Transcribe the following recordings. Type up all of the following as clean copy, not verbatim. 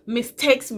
Mistakes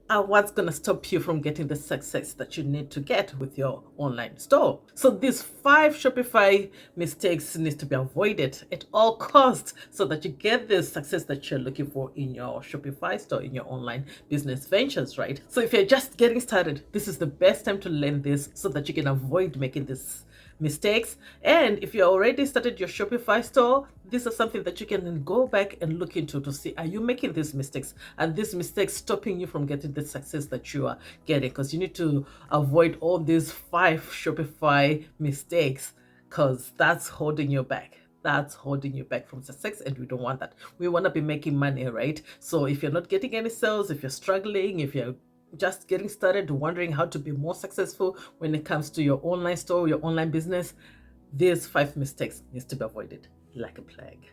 are what's going to stop you from getting the success that you need to get with your online store. So these 5 Shopify mistakes need to be avoided at all costs so that you get the success that you're looking for in your Shopify store, in your online business ventures, right? So if you're just getting started, this is the best time to learn this so that you can avoid making this mistakes. And if you already started your Shopify store, this is something that you can go back and look into to see, are you making these mistakes? Are these mistakes stopping you from getting the success that you are getting? Because you need to avoid all these 5 Shopify mistakes, because that's holding you back. That's holding you back from success, and we don't want that. We want to be making money, right? So if you're not getting any sales, if you're struggling, if you're just getting started, wondering how to be more successful when it comes to your online store, your online business, these 5 mistakes needs to be avoided like a plague.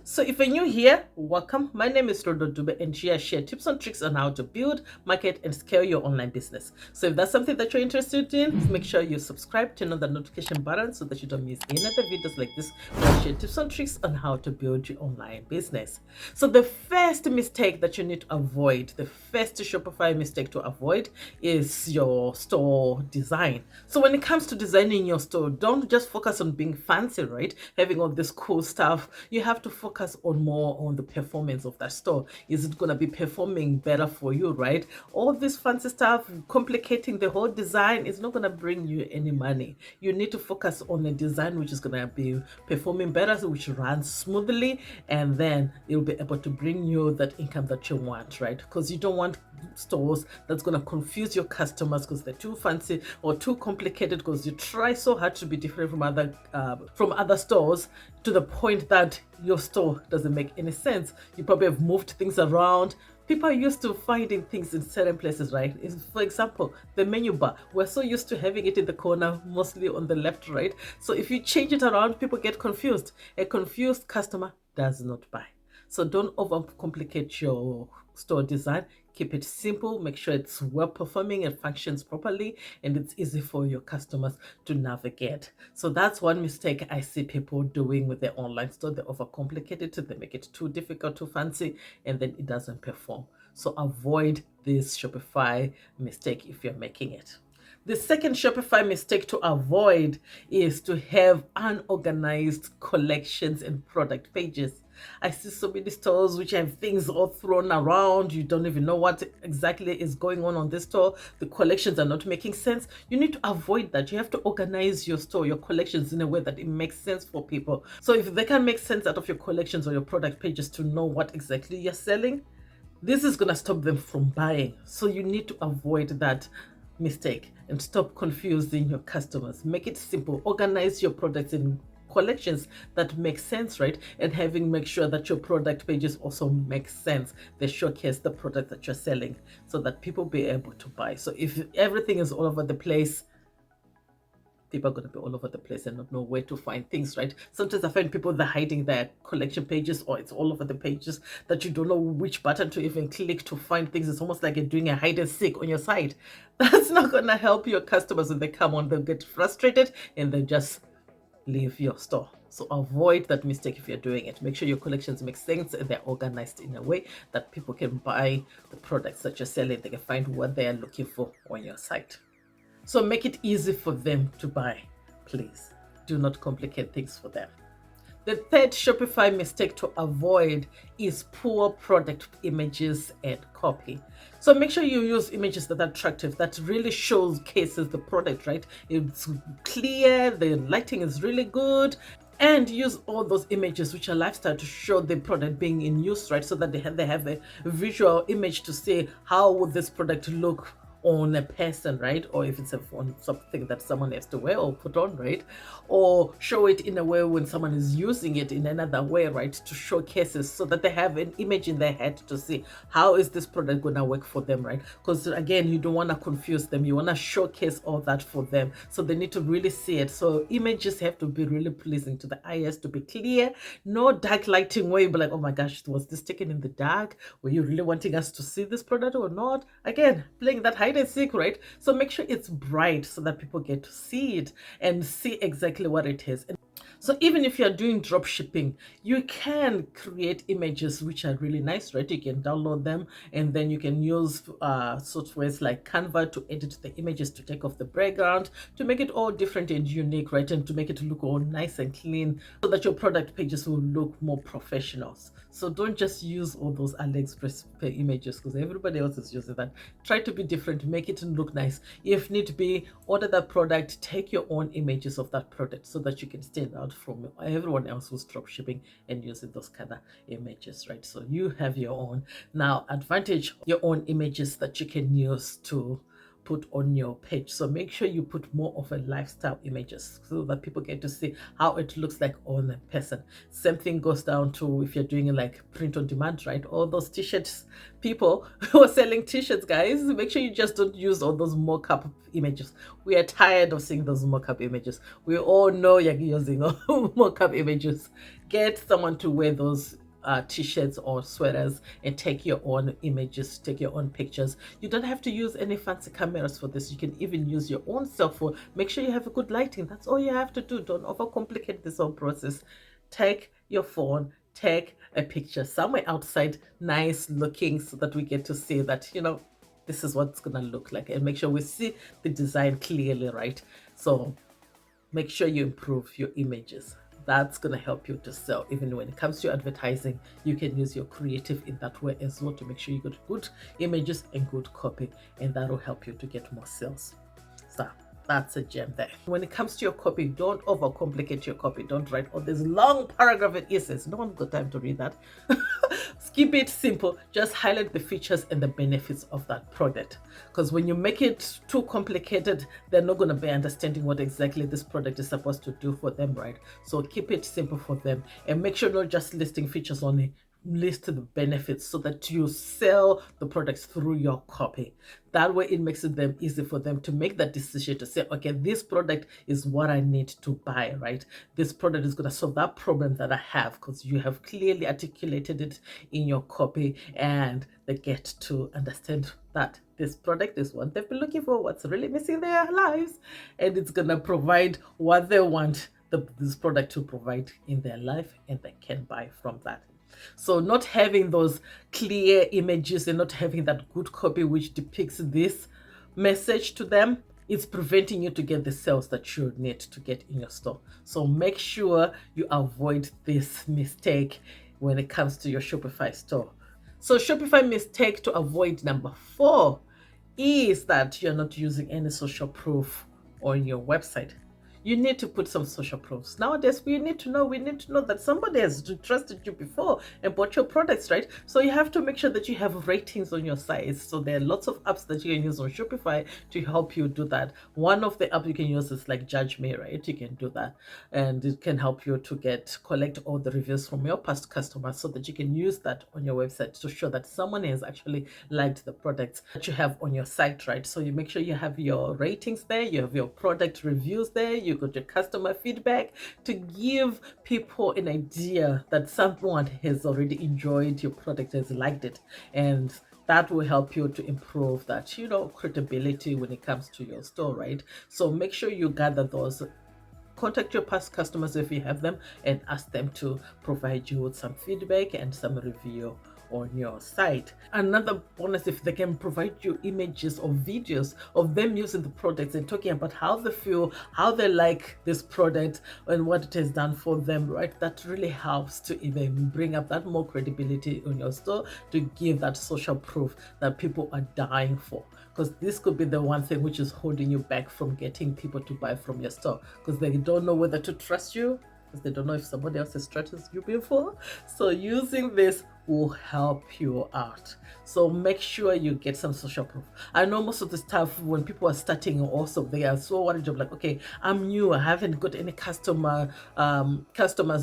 So if you're new here, welcome. My name is Rodo Dube, and here I share tips and tricks on how to build, market, and scale your online business. So if that's something that you're interested in, make sure you subscribe, turn on the notification button so that you don't miss any other videos like this where I share tips and tricks on how to build your online business. So the first mistake that you need to avoid, the first Shopify mistake to avoid, is your store design. So when it comes to designing your store, don't just focus on being fancy, right? Having all this cool stuff. You have to focus more on the performance of that store. Is it going to be performing better for you, right? All this fancy stuff, complicating the whole design, is not going to bring you any money. You need to focus on a design which is going to be performing better, so which runs smoothly, and then it'll be able to bring you that income that you want, right? Because you don't want stores that's going to confuse your customers because they're too fancy or too complicated, because you try so hard to be different from other stores, to the point that your store doesn't make any sense. You probably have moved things around. People are used to finding things in certain places, right? For example, the menu bar. We're so used to having it in the corner, mostly on the left, right? So if you change it around, people get confused. A confused customer does not buy. So don't overcomplicate your store design. Keep it simple. Make sure it's well performing and functions properly, and it's easy for your customers to navigate. So that's one mistake I see people doing with their online store. They overcomplicate it, they make it too difficult, too fancy, and then it doesn't perform. So avoid this Shopify mistake if you're making it. The second Shopify mistake to avoid is to have unorganized collections and product pages. I see so many stores which have things all thrown around. You don't even know what exactly is going on this store. The collections are not making sense. You need to avoid that. You have to organize your store, your collections, in a way that it makes sense for people. So if they can make sense out of your collections or your product pages to know what exactly you're selling, this is going to stop them from buying. So you need to avoid that mistake and stop confusing your customers. Make it simple. Organize your products in collections that make sense, right? And make sure that your product pages also make sense. They showcase the product that you're selling so that people be able to buy. So if everything is all over the place, people are going to be all over the place and not know where to find things, right? Sometimes I find people, they're hiding their collection pages, or it's all over the pages that you don't know which button to even click to find things. It's almost like you're doing a hide and seek on your site. That's not going to help your customers. When they come on, they'll get frustrated and they just leave your store. So avoid that mistake if you're doing it. Make sure your collections make sense and they're organized in a way that people can buy the products that you're selling. They can find what they are looking for on your site. So make it easy for them to buy. Please do not complicate things for them. The third Shopify mistake to avoid is poor product images and copy. So make sure you use images that are attractive, that really showcases the product, right? It's clear, the lighting is really good, and use all those images which are lifestyle to show the product being in use, right? So that they have a visual image to say, how would this product look on a person, right? Or if it's on something that someone has to wear or put on, right? Or show it in a way when someone is using it in another way, right? To showcase it so that they have an image in their head to see how is this product going to work for them, right? Because again, you don't want to confuse them. You want to showcase all that for them. So they need to really see it. So images have to be really pleasing to the eye, has to be clear. No dark lighting where you be like, oh my gosh, was this taken in the dark? Were you really wanting us to see this product or not? Again, playing that hide and seek, right? So make sure it's bright so that people get to see it and see exactly what it is. And So even if you're doing drop shipping, you can create images which are really nice, right? You can download them, and then you can use softwares like Canva to edit the images, to take off the background, to make it all different and unique, right? And to make it look all nice and clean so that your product pages will look more professional. So don't just use all those AliExpress images because everybody else is using that. Try to be different, make it look nice. If need be, order that product, take your own images of that product so that you can stand out from everyone else who's drop shipping and using those kind of images, right? So you have your own. Now, advantage your own images that you can use to put on your page. So make sure you put more of a lifestyle images so that people get to see how it looks like on a person. Same thing goes down to if you're doing like print on demand, right? All those t-shirts, people who are selling t-shirts, guys, make sure you just don't use all those mock-up images. We are tired of seeing those mock-up images. We all know you're using mock-up images. Get someone to wear those t-shirts or sweaters and take your own images, take your own pictures. You don't have to use any fancy cameras for this. You can even use your own cell phone. Make sure you have a good lighting. That's all you have to do. Don't overcomplicate this whole process. Take your phone, take a picture somewhere outside, nice looking, so that we get to see that, this is what it's gonna look like, and make sure we see the design clearly, right? So make sure you improve your images. That's going to help you to sell. Even when it comes to advertising, you can use your creative in that way as well to make sure you got good images and good copy, and that will help you to get more sales. So that's a gem there. When it comes to your copy, don't overcomplicate your copy. Don't write all this long paragraph and essays. No one's got time to read that. Keep it simple. Just highlight the features and the benefits of that product. Because when you make it too complicated, they're not going to be understanding what exactly this product is supposed to do for them, right? So keep it simple for them and make sure not just listing features only, list the benefits so that you sell the products through your copy. That way it makes it them easy for them to make that decision to say, okay, this product is what I need to buy, right? This product is going to solve that problem that I have, because you have clearly articulated it in your copy, and they get to understand that this product is what they've been looking for, what's really missing in their lives, and it's going to provide what they want this product to provide in their life, and they can buy from that. So not having those clear images and not having that good copy which depicts this message to them, it's preventing you to get the sales that you need to get in your store. So make sure you avoid this mistake when it comes to your Shopify store. So Shopify mistake to avoid number 4 is that you're not using any social proof on your website. You need to put some social proofs. Nowadays, we need to know that somebody has trusted you before and bought your products, right? So you have to make sure that you have ratings on your site. So there are lots of apps that you can use on Shopify to help you do that. One of the apps you can use is like Judge Me, right? You can do that, and it can help you to collect all the reviews from your past customers so that you can use that on your website to show that someone has actually liked the products that you have on your site, right? So you make sure you have your ratings there, you have your product reviews there, you got your customer feedback to give people an idea that someone has already enjoyed your product, has liked it, and that will help you to improve that, credibility when it comes to your store, right? So make sure you gather those. Contact your past customers if you have them and ask them to provide you with some feedback and some review on your site. Another bonus, if they can provide you images or videos of them using the products and talking about how they feel, how they like this product and what it has done for them, right? That really helps to even bring up that more credibility on your store, to give that social proof that people are dying for. Because this could be the one thing which is holding you back from getting people to buy from your store, because they don't know whether to trust you, because they don't know if somebody else has trusted you before. So using this will help you out. So make sure you get some social proof. I know most of the stuff when people are starting also, they are so worried of like, okay, I'm new, I haven't got any customers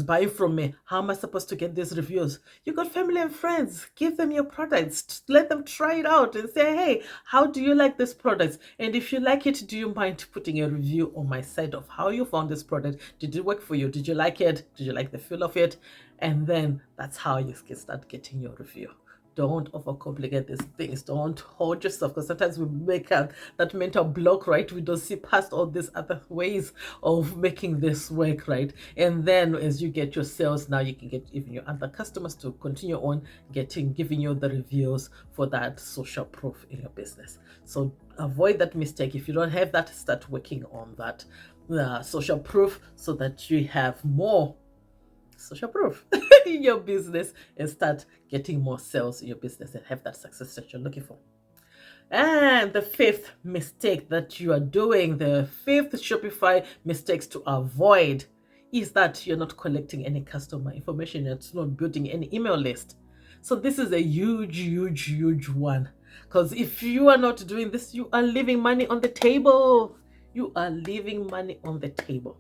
buying from me. How am I supposed to get these reviews? You got family and friends, give them your products, let them try it out and say, hey, how do you like this product? And if you like it, do you mind putting a review on my site of how you found this product? Did it work for you? Did you like it? Did you like the feel of it? And then that's how you can start getting your review. Don't overcomplicate these things. Don't hold yourself, because sometimes we make that mental block, right? We don't see past all these other ways of making this work, right? And then as you get your sales, now you can get even your other customers to continue on giving you the reviews for that social proof in your business. So avoid that mistake. If you don't have that, start working on that social proof so that you have more social proof in your business and start getting more sales in your business and have that success that you're looking for. And the fifth mistake that you are doing, the fifth Shopify mistakes to avoid, is that you're not collecting any customer information. You're not building any email list. So this is a huge one. Because if you are not doing this, you are leaving money on the table. You are leaving money on the table.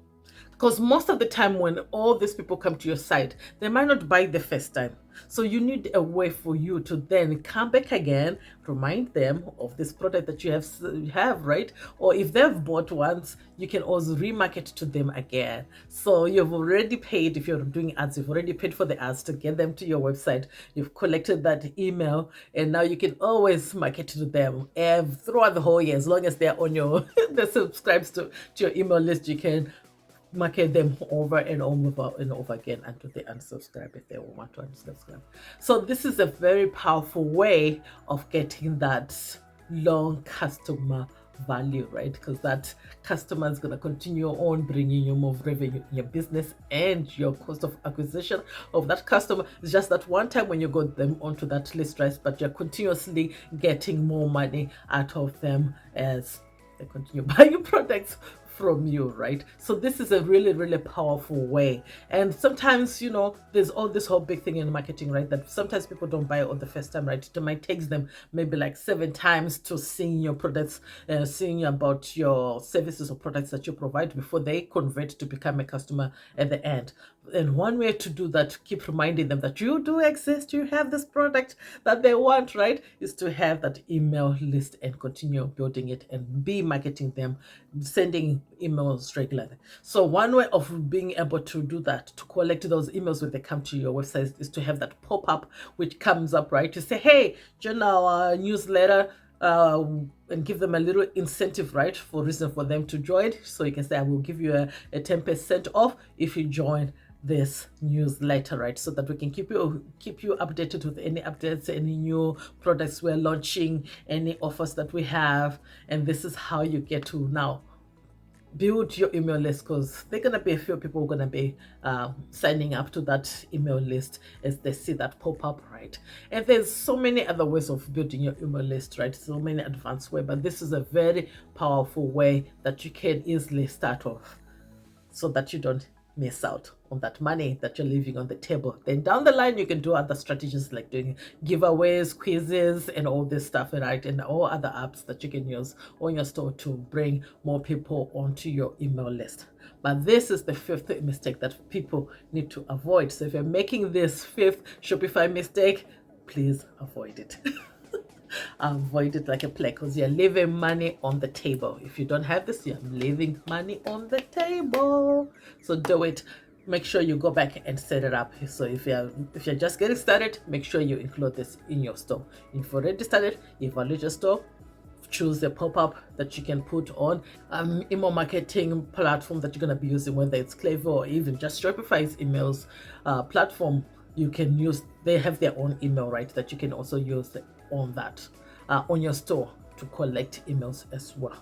Because most of the time when all these people come to your site, they might not buy the first time. So you need a way for you to then come back again, remind them of this product that you have, right? Or if they've bought once, you can also remarket to them again. So you've already paid, if you're doing ads, you've already paid for the ads to get them to your website. You've collected that email, and now you can always market to them throughout the whole year. As long as they're on your, they subscribes to your email list, you can market them over and over again until they unsubscribe if they want to unsubscribe. So this is a very powerful way of getting that long customer value, right? Because that customer is going to continue on bringing you more revenue in your business, and your cost of acquisition of that customer is just that one time when you got them onto that list, right? But you're continuously getting more money out of them as they continue buying products from you, right? So this is a really powerful way. And sometimes, there's all this whole big thing in marketing, right? That sometimes people don't buy it the first time, right? It might take them maybe like 7 times to seeing your products, seeing about your services or products that you provide before they convert to become a customer at the end. And one way to do that, keep reminding them that you do exist, you have this product that they want, right? Is to have that email list and continue building it and be marketing them, sending emails regularly. So one way of being able to do that, to collect those emails when they come to your website, is to have that pop-up which comes up, right? To say, hey, join our newsletter, and give them a little incentive, right, for reason for them to join. So you can say, I will give you a 10% off if you join this newsletter, right? So that we can keep you updated with any updates, any new products we're launching, any offers that we have. And this is how you get to now build your email list, because there are going to be a few people who are going to be signing up to that email list as they see that pop up, right? And there's so many other ways of building your email list, right? So many advanced ways, but this is a very powerful way that you can easily start off so that you don't miss out on that money that you're leaving on the table. Then down the line, you can do other strategies like doing giveaways, quizzes, and all this stuff, right? And all other apps that you can use on your store to bring more people onto your email list. But this is the fifth mistake that people need to avoid. So if you're making this fifth Shopify mistake, please avoid it. Avoid it like a plague, because you're leaving money on the table. If you don't have this, you're leaving money on the table. So do it. Make sure you go back and set it up. So if you're just getting started, make sure you include this in your store. If you've already started, evaluate your store. Choose a pop-up that you can put on email marketing platform that you're going to be using, whether it's Clever or even just Shopify's emails platform. You can use, they have their own email, right, that you can also use on that on your store to collect emails as well.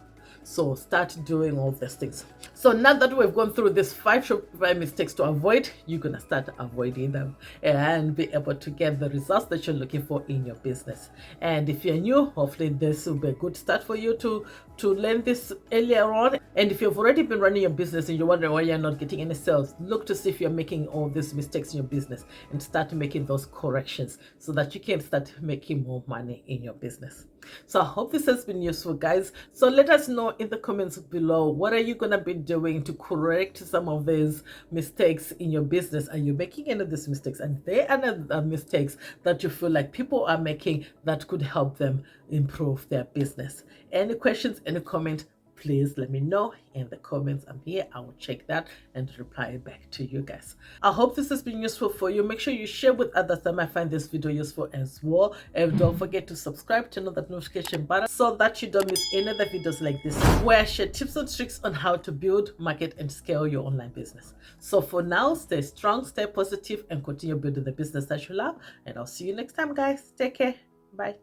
So start doing all these things. So now that we've gone through these 5 Shopify mistakes to avoid, you're gonna start avoiding them and be able to get the results that you're looking for in your business. And if you're new, hopefully this will be a good start for you to learn this earlier on. And if you've already been running your business and you're wondering why you're not getting any sales, look to see if you're making all these mistakes in your business and start making those corrections so that you can start making more money in your business. So I hope this has been useful, guys. So let us know in the comments below, what are you going to be doing to correct some of these mistakes in your business? Are you making any of these mistakes? And there are mistakes that you feel like people are making that could help them improve their business. Any questions, any comment, please let me know in the comments. I'm here. I will check that and reply back to you guys. I hope this has been useful for you. Make sure you share with others that might find this video useful as well. And don't forget to subscribe, turn on that notification button so that you don't miss any other videos like this where I share tips and tricks on how to build, market, and scale your online business. So for now, stay strong, stay positive, and continue building the business that you love. And I'll see you next time, guys. Take care. Bye.